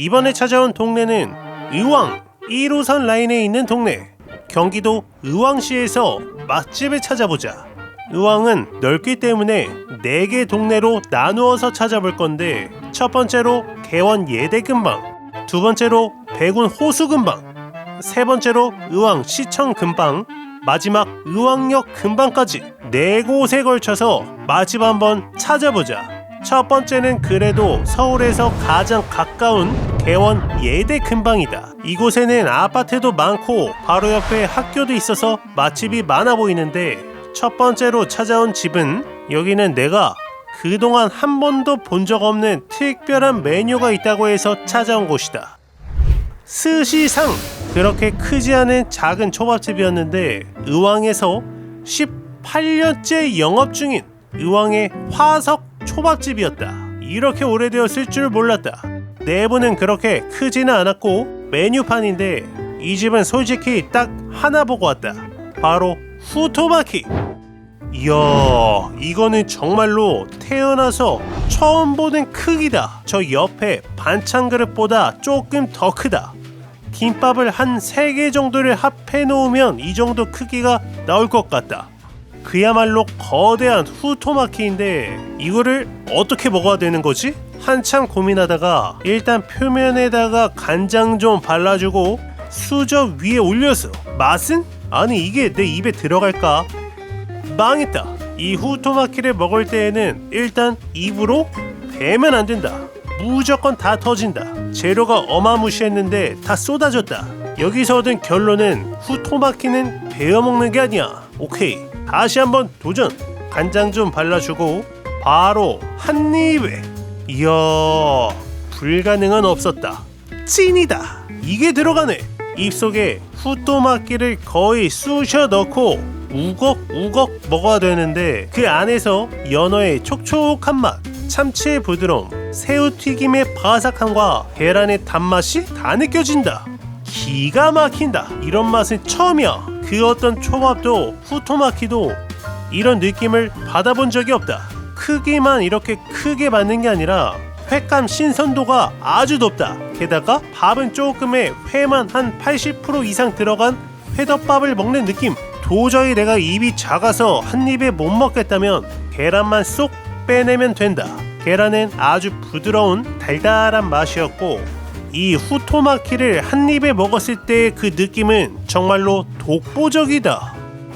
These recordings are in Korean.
이번에 찾아온 동네는 의왕 1호선 라인에 있는 동네, 경기도 의왕시에서 맛집을 찾아보자. 의왕은 넓기 때문에 4개 동네로 나누어서 찾아볼 건데, 첫 번째로 개원 예대근방, 두 번째로 백운 호수근방, 세 번째로 의왕 시청 근방, 마지막 의왕역 근방까지 4곳에 걸쳐서 맛집 한번 찾아보자. 첫 번째는 그래도 서울에서 가장 가까운 개원 예대 근방이다. 이곳에는 아파트도 많고 바로 옆에 학교도 있어서 맛집이 많아 보이는데, 첫 번째로 찾아온 집은, 여기는 내가 그동안 한 번도 본 적 없는 특별한 메뉴가 있다고 해서 찾아온 곳이다. 스시상. 그렇게 크지 않은 작은 초밥집이었는데 의왕에서 18년째 영업 중인 의왕의 화석 초밥집이었다. 이렇게 오래되었을 줄 몰랐다. 내부는 그렇게 크지는 않았고 메뉴판인데, 이 집은 솔직히 딱 하나 보고 왔다. 바로 후토마키. 이야, 이거는 정말로 태어나서 처음 보는 크기다. 저 옆에 반찬 그릇보다 조금 더 크다. 김밥을 한 3개 정도를 합해 놓으면 이 정도 크기가 나올 것 같다. 그야말로 거대한 후토마키인데, 이거를 어떻게 먹어야 되는 거지? 한참 고민하다가 일단 표면에다가 간장 좀 발라주고 수저 위에 올렸어. 맛은? 아니, 이게 내 입에 들어갈까? 망했다. 이 후토마키를 먹을 때에는 일단 입으로 대면 안 된다. 무조건 다 터진다. 재료가 어마무시했는데 다 쏟아졌다. 여기서 얻은 결론은 후토마키는 베어 먹는 게 아니야. 오케이, 다시 한번 도전. 간장 좀 발라주고 바로 한 입에. 이야, 불가능은 없었다. 찐이다. 이게 들어가네. 입속에 후토마키를 거의 쑤셔 넣고 우걱우걱 먹어야 되는데, 그 안에서 연어의 촉촉한 맛, 참치의 부드러움, 새우튀김의 바삭함과 계란의 단맛이 다 느껴진다. 기가 막힌다. 이런 맛은 처음이야. 그 어떤 초밥도 후토마키도 이런 느낌을 받아본 적이 없다. 크기만 이렇게 크게 받는 게 아니라 횟감 신선도가 아주 높다. 게다가 밥은 조금에 회만 한 80% 이상 들어간 회덮밥을 먹는 느낌. 도저히 내가 입이 작아서 한 입에 못 먹겠다면 계란만 쏙 빼내면 된다. 계란은 아주 부드러운 달달한 맛이었고, 이 후토마키를 한 입에 먹었을 때의 그 느낌은 정말로 독보적이다.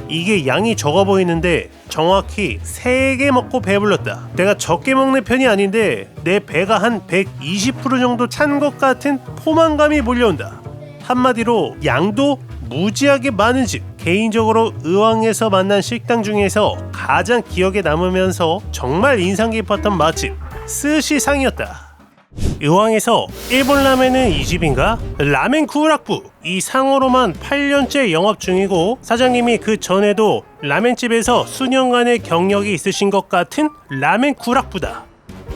이게 양이 적어 보이는데 정확히 3개 먹고 배불렀다. 내가 적게 먹는 편이 아닌데 내 배가 한 120% 정도 찬 것 같은 포만감이 몰려온다. 한마디로 양도 무지하게 많은 집. 개인적으로 의왕에서 만난 식당 중에서 가장 기억에 남으면서 정말 인상 깊었던 맛집 스시상이었다. 의왕에서 일본 라멘은 이 집인가? 라멘 쿠락부. 이 상호로만 8년째 영업 중이고, 사장님이 그 전에도 라멘집에서 수년간의 경력이 있으신 것 같은 라멘 쿠락부다.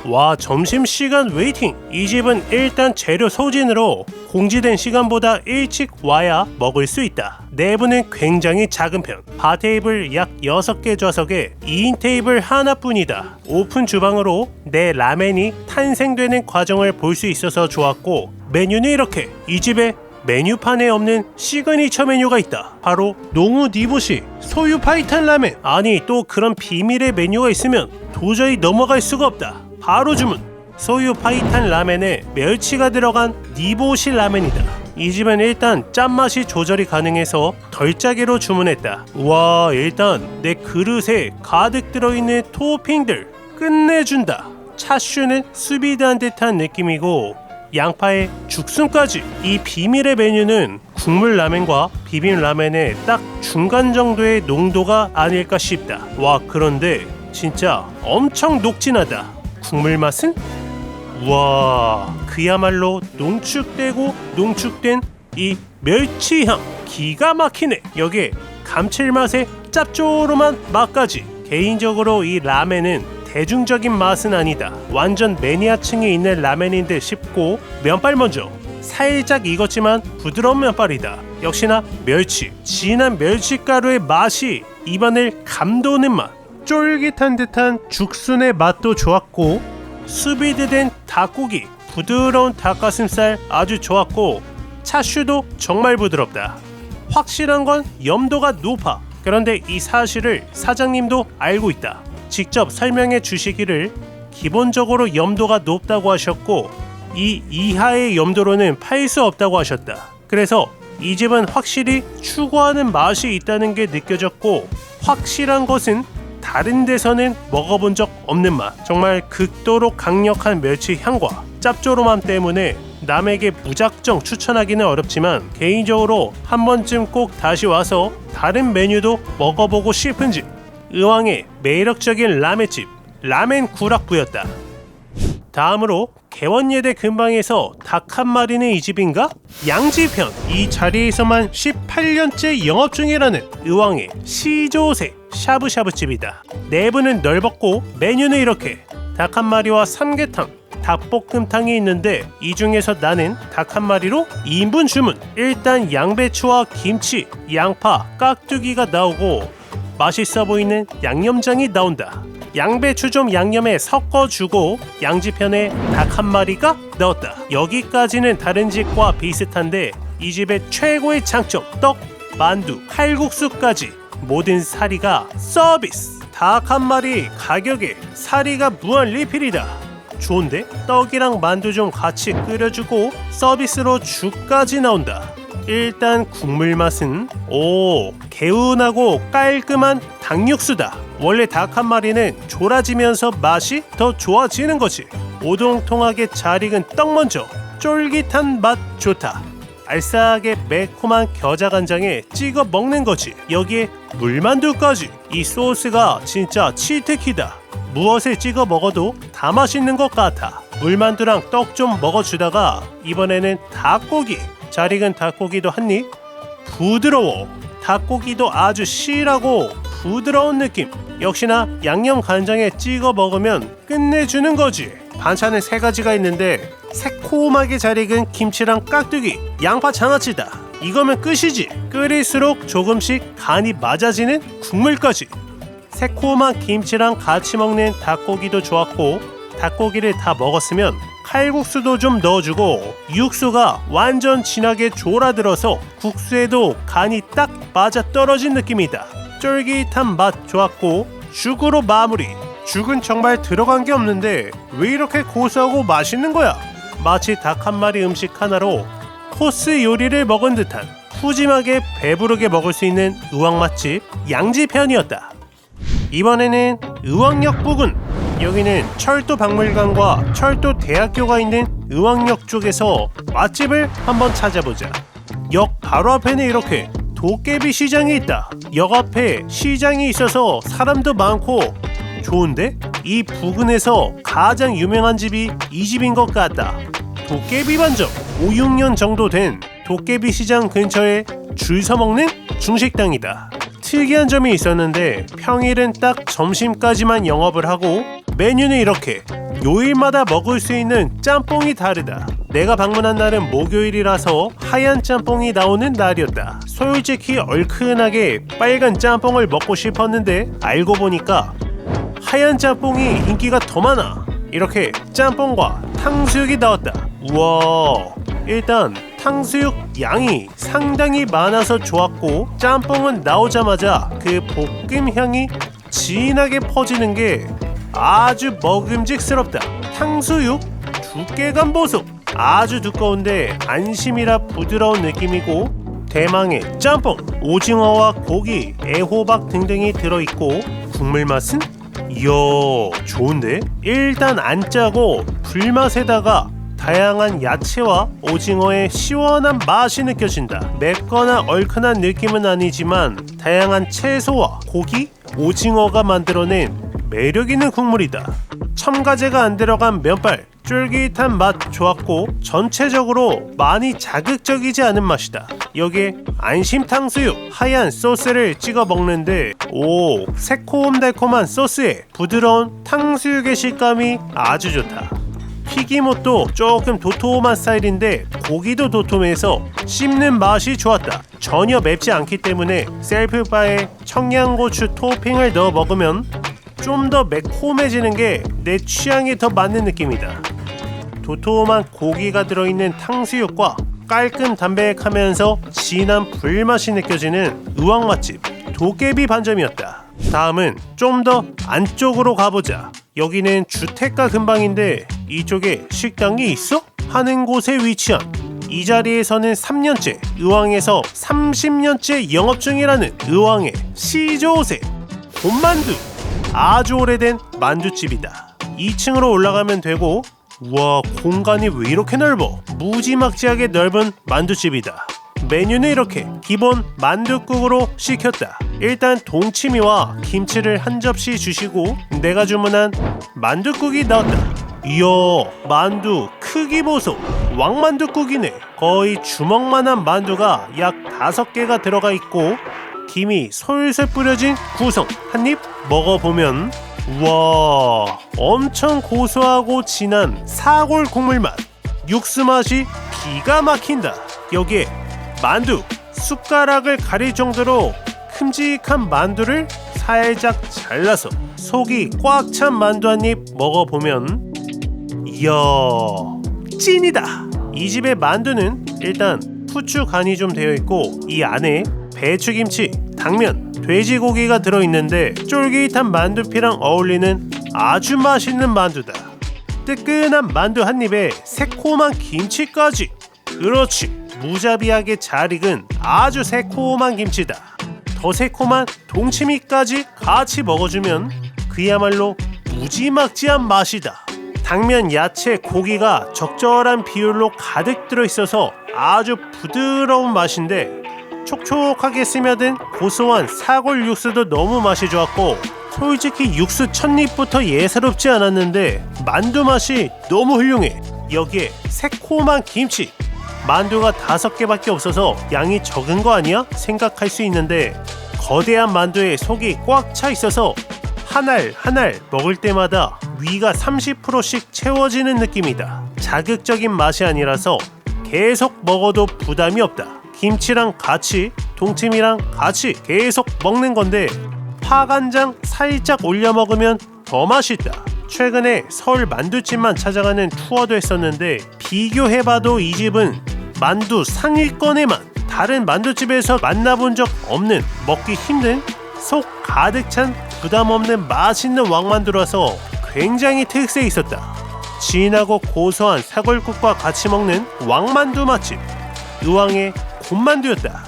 와, 점심시간 웨이팅. 이 집은 일단 재료 소진으로 공지된 시간보다 일찍 와야 먹을 수 있다. 내부는 굉장히 작은 편. 바 테이블 약 6개 좌석에 2인 테이블 하나뿐이다. 오픈 주방으로 내 라멘이 탄생되는 과정을 볼 수 있어서 좋았고, 메뉴는 이렇게. 이 집에 메뉴판에 없는 시그니처 메뉴가 있다. 바로 농우 니보시 소유 파이탄 라멘. 아니, 또 그런 비밀의 메뉴가 있으면 도저히 넘어갈 수가 없다. 바로 주문. 소유 파이탄 라멘에 멸치가 들어간 니보시 라멘이다. 이 집은 일단 짠맛이 조절이 가능해서 덜 짜게로 주문했다. 와, 일단 내 그릇에 가득 들어있는 토핑들 끝내준다. 차슈는 수비드한 듯한 느낌이고, 양파에 죽순까지. 이 비밀의 메뉴는 국물 라멘과 비빔 라멘의 딱 중간 정도의 농도가 아닐까 싶다. 와, 그런데 진짜 엄청 녹진하다. 국물 맛은? 와, 그야말로 농축되고 농축된 이 멸치향 기가 막히네. 여기에 감칠맛의 짭조름한 맛까지. 개인적으로 이 라멘은 대중적인 맛은 아니다. 완전 매니아층이 있는 라멘인 듯 싶고, 면발 먼저. 살짝 익었지만 부드러운 면발이다. 역시나 멸치, 진한 멸치가루의 맛이 입안을 감도는 맛. 쫄깃한 듯한 죽순의 맛도 좋았고, 수비드된 닭고기, 부드러운 닭가슴살 아주 좋았고 차슈도 정말 부드럽다. 확실한 건 염도가 높아. 그런데 이 사실을 사장님도 알고 있다. 직접 설명해 주시기를 기본적으로 염도가 높다고 하셨고 이 이하의 염도로는 팔 수 없다고 하셨다. 그래서 이 집은 확실히 추구하는 맛이 있다는 게 느껴졌고 확실한 것은 다른 데서는 먹어본 적 없는 맛. 정말 극도로 강력한 멸치 향과 짭조름함 때문에 남에게 무작정 추천하기는 어렵지만 개인적으로 한 번쯤 꼭 다시 와서 다른 메뉴도 먹어보고 싶은 집. 의왕의 매력적인 라멘집 라멘 구락부였다. 다음으로 개원예대 근방에서 닭 한 마리는 이 집인가? 양지편. 이 자리에서만 18년째 영업 중이라는 의왕의 시조새 샤브샤브집이다. 내부는 넓었고 메뉴는 이렇게 닭 한 마리와 삼계탕, 닭볶음탕이 있는데 이 중에서 나는 닭 한 마리로 2인분 주문. 일단 양배추와 김치, 양파, 깍두기가 나오고 맛있어 보이는 양념장이 나온다. 양배추 좀 양념에 섞어주고 양지편에 닭 한 마리가 넣었다. 여기까지는 다른 집과 비슷한데 이 집의 최고의 장점, 떡, 만두, 칼국수까지 모든 사리가 서비스. 닭 한 마리 가격에 사리가 무한 리필이다. 좋은데? 떡이랑 만두 좀 같이 끓여주고 서비스로 죽까지 나온다. 일단 국물 맛은 개운하고 깔끔한 닭육수다. 원래 닭 한 마리는 졸아지면서 맛이 더 좋아지는 거지. 오동통하게 잘 익은 떡 먼저 쫄깃한 맛 좋다. 알싸하게 매콤한 겨자간장에 찍어 먹는 거지. 여기에 물만두까지. 이 소스가 진짜 치트키다. 무엇에 찍어 먹어도 다 맛있는 것 같아. 물만두랑 떡 좀 먹어주다가 이번에는 닭고기. 잘 익은 닭고기도 한입. 부드러워. 닭고기도 아주 실하고 부드러운 느낌. 역시나 양념 간장에 찍어 먹으면 끝내주는 거지. 반찬은 3가지가 있는데 새콤하게 잘 익은 김치랑 깍두기, 양파 장아찌다. 이거면 끝이지. 끓일수록 조금씩 간이 맞아지는 국물까지. 새콤한 김치랑 같이 먹는 닭고기도 좋았고 닭고기를 다 먹었으면 칼국수도 좀 넣어주고 육수가 완전 진하게 졸아들어서 국수에도 간이 딱 맞아떨어진 느낌이다. 쫄깃한 맛 좋았고 죽으로 마무리. 죽은 정말 들어간 게 없는데 왜 이렇게 고소하고 맛있는 거야? 마치 닭 한 마리 음식 하나로 코스 요리를 먹은 듯한 푸짐하게 배부르게 먹을 수 있는 의왕 맛집 양지편이었다. 이번에는 의왕역 부근. 여기는 철도박물관과 철도대학교가 있는 의왕역 쪽에서 맛집을 한번 찾아보자. 역 바로 앞에는 이렇게 도깨비 시장이 있다. 역 앞에 시장이 있어서 사람도 많고 좋은데? 이 부근에서 가장 유명한 집이 이 집인 것 같다. 도깨비 반점. 5, 6년 정도 된 도깨비 시장 근처에 줄 서 먹는 중식당이다. 특이한 점이 있었는데 평일은 딱 점심까지만 영업을 하고 메뉴는 이렇게 요일마다 먹을 수 있는 짬뽕이 다르다. 내가 방문한 날은 목요일이라서 하얀 짬뽕이 나오는 날이었다. 솔직히 얼큰하게 빨간 짬뽕을 먹고 싶었는데 알고 보니까 하얀 짬뽕이 인기가 더 많아. 이렇게 짬뽕과 탕수육이 나왔다. 우와, 일단 탕수육 양이 상당히 많아서 좋았고 짬뽕은 나오자마자 그 볶음 향이 진하게 퍼지는 게 아주 먹음직스럽다. 탕수육 두께감 보소. 아주 두꺼운데 안심이라 부드러운 느낌이고 대망의 짬뽕, 오징어와 고기, 애호박 등등이 들어있고 국물 맛은 이야 좋은데? 일단 안 짜고 불맛에다가 다양한 야채와 오징어의 시원한 맛이 느껴진다. 맵거나 얼큰한 느낌은 아니지만 다양한 채소와 고기, 오징어가 만들어낸 매력있는 국물이다. 첨가제가 안 들어간 면발, 쫄깃한 맛 좋았고 전체적으로 많이 자극적이지 않은 맛이다. 여기에 안심 탕수육 하얀 소스를 찍어 먹는데 새콤달콤한 소스에 부드러운 탕수육의 식감이 아주 좋다. 튀김옷도 조금 도톰한 스타일인데 고기도 도톰해서 씹는 맛이 좋았다. 전혀 맵지 않기 때문에 셀프바에 청양고추 토핑을 넣어 먹으면 좀 더 매콤해지는 게 내 취향에 더 맞는 느낌이다. 도톰한 고기가 들어있는 탕수육과 깔끔 담백하면서 진한 불맛이 느껴지는 의왕 맛집 도깨비 반점이었다. 다음은 좀 더 안쪽으로 가보자. 여기는 주택가 근방인데 이쪽에 식당이 있어? 하는 곳에 위치한 이 자리에서는 3년째, 의왕에서 30년째 영업 중이라는 의왕의 시조새 곰만두. 아주 오래된 만두집이다. 2층으로 올라가면 되고, 우와, 공간이 왜 이렇게 넓어? 무지막지하게 넓은 만두집이다. 메뉴는 이렇게 기본 만둣국으로 시켰다. 일단 동치미와 김치를 한 접시 주시고 내가 주문한 만둣국이 나왔다. 이야, 만두 크기 보소. 왕만둣국이네. 거의 주먹만한 만두가 약 5개가 들어가 있고 김이 솔솔 뿌려진 구성. 한 입 먹어보면 우와, 엄청 고소하고 진한 사골 국물 맛. 육수 맛이 기가 막힌다. 여기에 만두, 숟가락을 가릴 정도로 큼직한 만두를 살짝 잘라서 속이 꽉 찬 만두 한 입 먹어보면 이야, 찐이다. 이 집의 만두는 일단 후추 간이 좀 되어 있고 이 안에 배추김치, 당면, 돼지고기가 들어있는데 쫄깃한 만두피랑 어울리는 아주 맛있는 만두다. 뜨끈한 만두 한 입에 새콤한 김치까지. 그렇지, 무자비하게 잘 익은 아주 새콤한 김치다. 더 새콤한 동치미까지 같이 먹어주면 그야말로 무지막지한 맛이다. 당면, 야채, 고기가 적절한 비율로 가득 들어있어서 아주 부드러운 맛인데 촉촉하게 스며든 고소한 사골 육수도 너무 맛이 좋았고, 솔직히 육수 첫입부터 예사롭지 않았는데 만두 맛이 너무 훌륭해. 여기에 새콤한 김치. 만두가 5개밖에 없어서 양이 적은 거 아니야? 생각할 수 있는데 거대한 만두에 속이 꽉 차 있어서 한 알 한 알 먹을 때마다 위가 30%씩 채워지는 느낌이다. 자극적인 맛이 아니라서 계속 먹어도 부담이 없다. 김치랑 같이, 동치미랑 같이 계속 먹는 건데 파간장 살짝 올려 먹으면 더 맛있다. 최근에 서울 만두집만 찾아가는 투어도 했었는데 비교해봐도 이 집은 만두 상위권의 맛. 다른 만두집에서 만나본 적 없는, 먹기 힘든, 속 가득 찬 부담 없는 맛있는 왕만두라서 굉장히 특색이 있었다. 진하고 고소한 사골국과 같이 먹는 왕만두 맛집 의왕의 곰만두였다.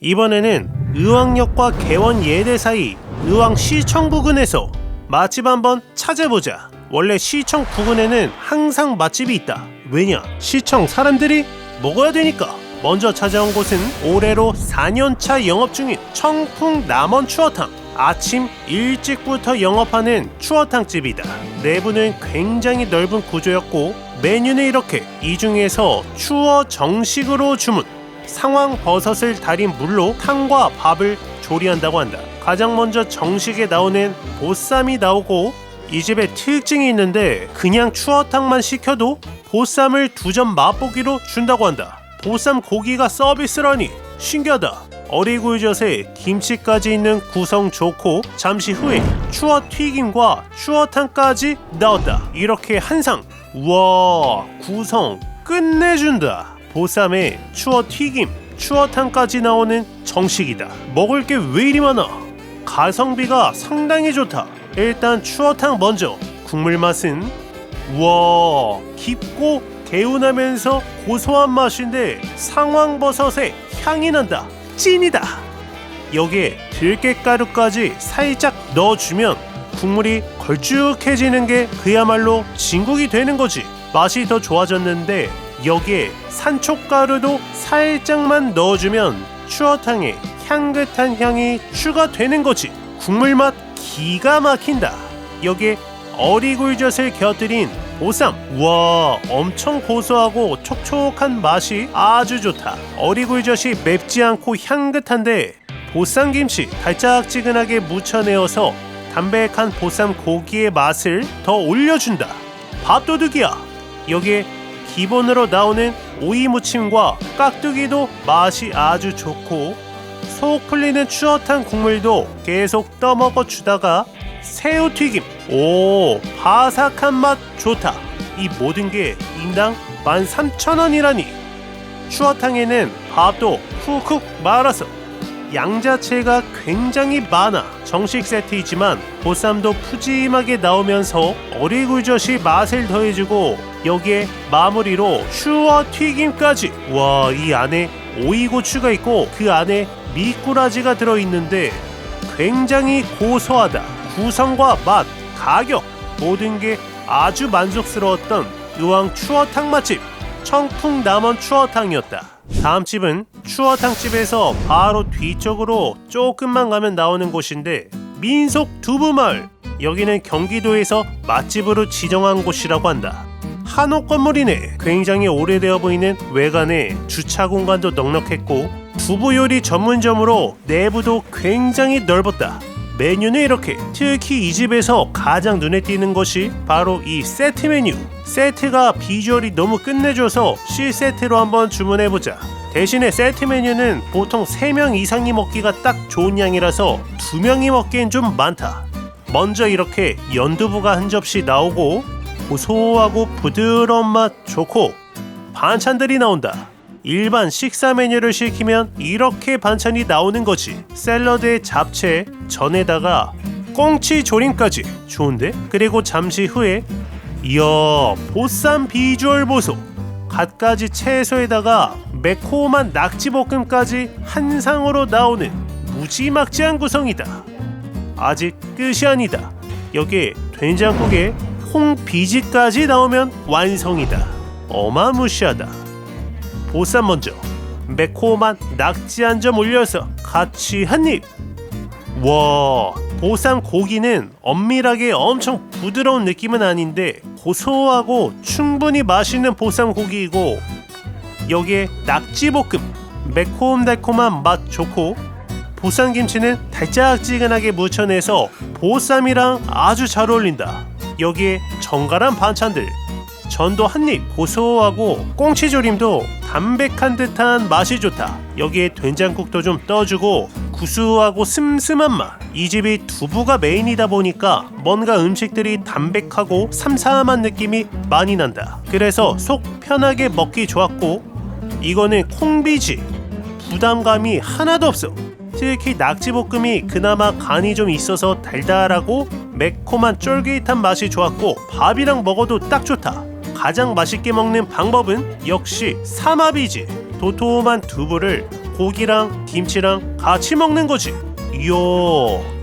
이번에는 의왕역과 개원예대 사이 의왕시청 부근에서 맛집 한번 찾아보자. 원래 시청 부근에는 항상 맛집이 있다. 왜냐? 시청 사람들이 먹어야 되니까. 먼저 찾아온 곳은 올해로 4년차 영업 중인 청풍 남원 추어탕. 아침 일찍부터 영업하는 추어탕집이다. 내부는 굉장히 넓은 구조였고 메뉴는 이렇게. 이 중에서 추어 정식으로 주문. 상황버섯을 달인 물로 탕과 밥을 조리한다고 한다. 가장 먼저 정식에 나오는 보쌈이 나오고, 이 집에 특징이 있는데 그냥 추어탕만 시켜도 보쌈을 2점 맛보기로 준다고 한다. 보쌈 고기가 서비스라니 신기하다. 어리굴젓에 김치까지 있는 구성 좋고 잠시 후에 추어 튀김과 추어탕까지 나왔다. 이렇게 한 상. 우와, 구성 끝내준다. 보쌈에 추어 튀김, 추어탕까지 나오는 정식이다. 먹을 게 왜 이리 많아? 가성비가 상당히 좋다. 일단 추어탕 먼저. 국물 맛은 우와, 깊고 개운하면서 고소한 맛인데 상황버섯의 향이 난다. 찐이다. 여기에 들깨가루까지 살짝 넣어주면 국물이 걸쭉해지는 게 그야말로 진국이 되는 거지. 맛이 더 좋아졌는데 여기에 산초가루도 살짝만 넣어주면 추어탕에 향긋한 향이 추가되는 거지. 국물 맛 기가 막힌다. 여기에 어리굴젓을 곁들인 보쌈. 우와, 엄청 고소하고 촉촉한 맛이 아주 좋다. 어리굴젓이 맵지 않고 향긋한데 보쌈김치 달짝지근하게 묻혀내어서 담백한 보쌈 고기의 맛을 더 올려준다. 밥도둑이야. 여기에 기본으로 나오는 오이 무침과 깍두기도 맛이 아주 좋고, 속 풀리는 추어탕 국물도 계속 떠먹어 주다가 새우튀김. 오, 바삭한 맛 좋다. 이 모든 게 인당 13,000원이라니. 추어탕에는 밥도 훅훅 말아서 양자체가 굉장히 많아 정식 세트이지만 보쌈도 푸짐하게 나오면서 어리굴젓이 맛을 더해주고 여기에 마무리로 추어 튀김까지. 와, 이 안에 오이고추가 있고 그 안에 미꾸라지가 들어있는데 굉장히 고소하다. 구성과 맛, 가격 모든 게 아주 만족스러웠던 의왕 추어탕 맛집 청풍남원 추어탕이었다. 다음 집은 추어탕집에서 바로 뒤쪽으로 조금만 가면 나오는 곳인데 민속 두부마을. 여기는 경기도에서 맛집으로 지정한 곳이라고 한다. 한옥 건물이네. 굉장히 오래되어 보이는 외관에 주차 공간도 넉넉했고 두부 요리 전문점으로 내부도 굉장히 넓었다. 메뉴는 이렇게. 특히 이 집에서 가장 눈에 띄는 것이 바로 이 세트 메뉴. 세트가 비주얼이 너무 끝내줘서 C세트로 한번 주문해보자. 대신에 세트 메뉴는 보통 3명 이상이 먹기가 딱 좋은 양이라서 2명이 먹기엔 좀 많다. 먼저 이렇게 연두부가 한 접시 나오고 고소하고 부드러운 맛 좋고 반찬들이 나온다. 일반 식사 메뉴를 시키면 이렇게 반찬이 나오는 거지. 샐러드에 잡채, 전에다가 꽁치 조림까지. 좋은데? 그리고 잠시 후에 이야, 보쌈 비주얼 보소. 갖가지 채소에다가 매콤한 낙지볶음까지 한 상으로 나오는 무지막지한 구성이다. 아직 끝이 아니다. 여기에 된장국에 콩비지까지 나오면 완성이다. 어마무시하다. 보쌈 먼저 매콤한 낙지 한 점 올려서 같이 한입. 와, 보쌈 고기는 엄밀하게 엄청 부드러운 느낌은 아닌데 고소하고 충분히 맛있는 보쌈 고기이고 여기에 낙지볶음 매콤달콤한 맛 좋고 보쌈김치는 달짝지근하게 무쳐내서 보쌈이랑 아주 잘 어울린다. 여기에 정갈한 반찬들, 전도 한입 고소하고 꽁치조림도 담백한 듯한 맛이 좋다. 여기에 된장국도 좀 떠주고 구수하고 슴슴한 맛. 이 집이 두부가 메인이다 보니까 뭔가 음식들이 담백하고 삼삼한 느낌이 많이 난다. 그래서 속 편하게 먹기 좋았고 이거는 콩비지 부담감이 하나도 없어. 특히 낙지볶음이 그나마 간이 좀 있어서 달달하고 매콤한 쫄깃한 맛이 좋았고 밥이랑 먹어도 딱 좋다. 가장 맛있게 먹는 방법은 역시 삼합이지. 도톰한 두부를 고기랑 김치랑 같이 먹는 거지. 이야,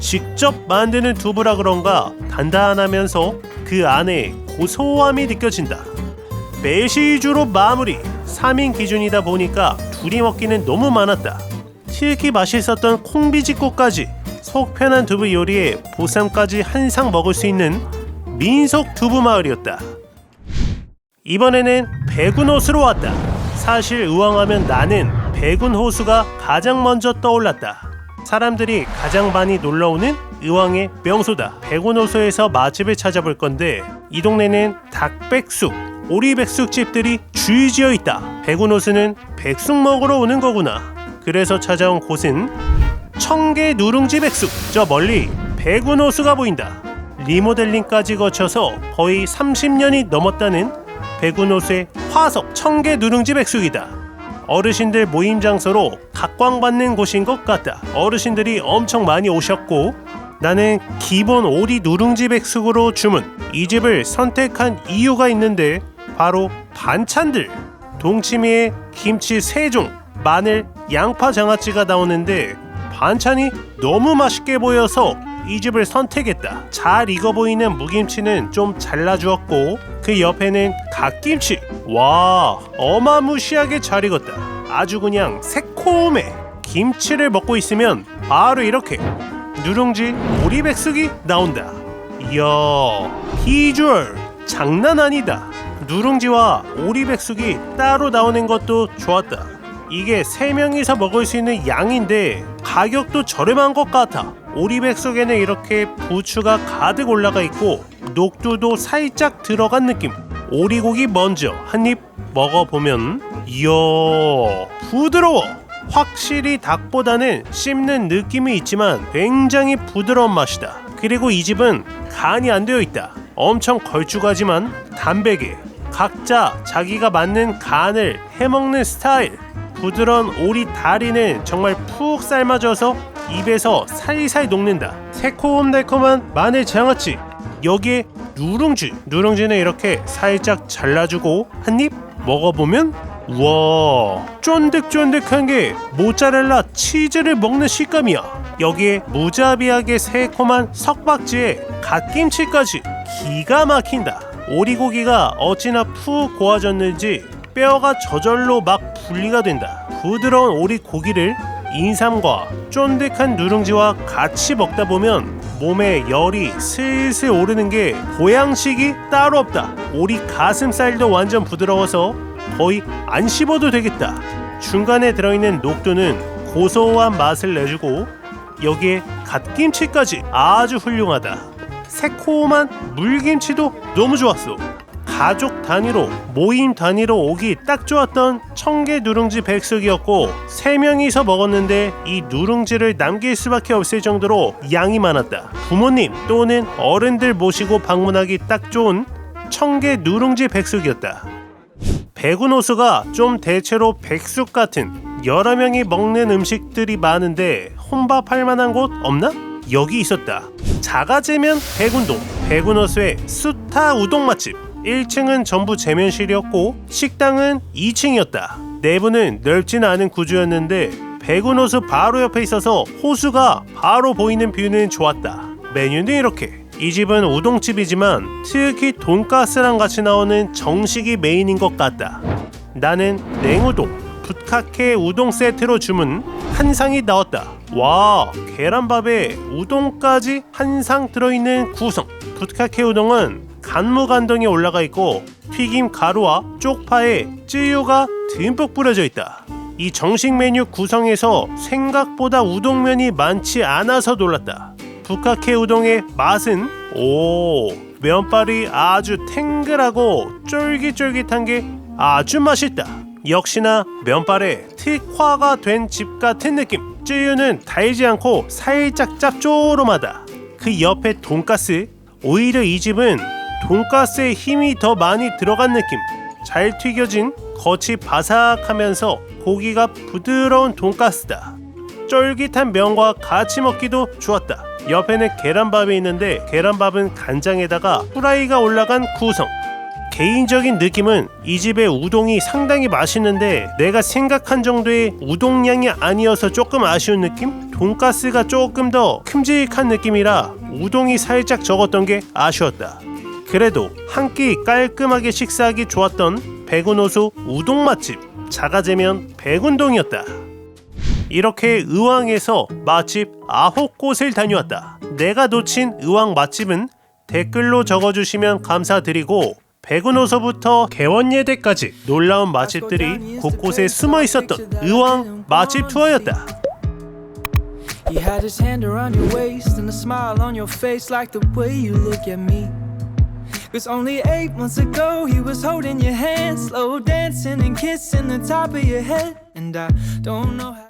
직접 만드는 두부라 그런가 단단하면서 그 안에 고소함이 느껴진다. 매시주로 마무리. 3인 기준이다 보니까 둘이 먹기는 너무 많았다. 특히 맛있었던 콩비지국까지. 속 편한 두부 요리에 보쌈까지 한 상 먹을 수 있는 민속 두부마을이었다. 이번에는 백운호수로 왔다. 사실 의왕하면 나는 백운호수가 가장 먼저 떠올랐다. 사람들이 가장 많이 놀러오는 의왕의 명소다. 백운호수에서 맛집을 찾아볼 건데 이 동네는 닭백숙, 오리백숙 집들이 주의지어 있다. 백운호수는 백숙 먹으러 오는 거구나. 그래서 찾아온 곳은 청계 누룽지 백숙. 저 멀리 백운호수가 보인다. 리모델링까지 거쳐서 거의 30년이 넘었다는 백운호수의 화석 청계 누룽지 백숙이다. 어르신들 모임 장소로 각광받는 곳인 것 같다. 어르신들이 엄청 많이 오셨고 나는 기본 오리 누룽지 백숙으로 주문. 이 집을 선택한 이유가 있는데 바로 반찬들. 동치미에 김치 3종, 마늘, 양파 장아찌가 나오는데 반찬이 너무 맛있게 보여서 이 집을 선택했다. 잘 익어 보이는 무김치는 좀 잘라주었고 그 옆에는 갓김치. 와, 어마무시하게 잘 익었다. 아주 그냥 새콤해. 김치를 먹고 있으면 바로 이렇게 누룽지 오리백숙이 나온다. 이야, 비주얼 장난 아니다. 누룽지와 오리백숙이 따로 나오는 것도 좋았다. 이게 3명이서 먹을 수 있는 양인데 가격도 저렴한 것 같아. 오리백숙에는 이렇게 부추가 가득 올라가 있고 녹두도 살짝 들어간 느낌. 오리고기 먼저 한입 먹어보면 이야, 부드러워. 확실히 닭보다는 씹는 느낌이 있지만 굉장히 부드러운 맛이다. 그리고 이 집은 간이 안 되어 있다. 엄청 걸쭉하지만 담백해. 각자 자기가 맞는 간을 해먹는 스타일. 부드러운 오리 다리는 정말 푹 삶아져서 입에서 살살 녹는다. 새콤달콤한 마늘 장아찌, 여기에 누룽지는 이렇게 살짝 잘라주고 한입 먹어보면 우와, 쫀득쫀득한 게 모짜렐라 치즈를 먹는 식감이야. 여기에 무자비하게 새콤한 석박지에 갓김치까지 기가 막힌다. 오리고기가 어찌나 푹 고아졌는지 뼈가 저절로 막 분리가 된다. 부드러운 오리고기를 인삼과 쫀득한 누룽지와 같이 먹다 보면 몸에 열이 슬슬 오르는 게 보양식이 따로 없다. 오리 가슴살도 완전 부드러워서 거의 안 씹어도 되겠다. 중간에 들어있는 녹두는 고소한 맛을 내주고 여기에 갓김치까지 아주 훌륭하다. 새콤한 물김치도 너무 좋았어. 가족 단위로, 모임 단위로 오기 딱 좋았던 청개 누룽지 백숙이었고 3명이서 먹었는데 이 누룽지를 남길 수밖에 없을 정도로 양이 많았다. 부모님 또는 어른들 모시고 방문하기 딱 좋은 청개 누룽지 백숙이었다. 백운호수가 좀 대체로 백숙 같은 여러 명이 먹는 음식들이 많은데 혼밥할 만한 곳 없나? 여기 있었다. 자가제면 백운동, 백운호수의 수타 우동 맛집. 1층은 전부 제면실이었고 식당은 2층이었다. 내부는 넓진 않은 구조였는데 백운호수 바로 옆에 있어서 호수가 바로 보이는 뷰는 좋았다. 메뉴는 이렇게. 이 집은 우동집이지만 특히 돈가스랑 같이 나오는 정식이 메인인 것 같다. 나는 냉우동, 붓카케 우동 세트로 주문. 한 상이 나왔다. 와, 계란밥에 우동까지 한 상 들어있는 구성. 붓카케 우동은 간무간동이 올라가 있고 튀김 가루와 쪽파에 쯔유가 듬뿍 뿌려져 있다. 이 정식 메뉴 구성에서 생각보다 우동면이 많지 않아서 놀랐다. 붓카케 우동의 맛은 면발이 아주 탱글하고 쫄깃쫄깃한 게 아주 맛있다. 역시나 면발에 특화가 된 집 같은 느낌. 쯔유는 달지 않고 살짝 짭조름하다. 그 옆에 돈가스. 오히려 이 집은 돈가스에 힘이 더 많이 들어간 느낌. 잘 튀겨진 겉이 바삭하면서 고기가 부드러운 돈가스다. 쫄깃한 면과 같이 먹기도 좋았다. 옆에는 계란밥이 있는데 계란밥은 간장에다가 후라이가 올라간 구성. 개인적인 느낌은 이 집의 우동이 상당히 맛있는데 내가 생각한 정도의 우동량이 아니어서 조금 아쉬운 느낌? 돈가스가 조금 더 큼직한 느낌이라 우동이 살짝 적었던 게 아쉬웠다. 그래도 한 끼 깔끔하게 식사하기 좋았던 백운호수 우동 맛집 자가제면 백운동이었다. 이렇게 의왕에서 맛집 9곳을 다녀왔다. 내가 놓친 의왕 맛집은 댓글로 적어주시면 감사드리고 백운호서부터 개원예대까지 놀라운 맛집들이 곳곳에 숨어 있었던 의왕 맛집 투어였다. He had his hand around your waist and a smile on your face like the way you look at me. 'Cause only 8 months ago he was holding your hand, slow dancing and kissing the top of your head. And I don't know how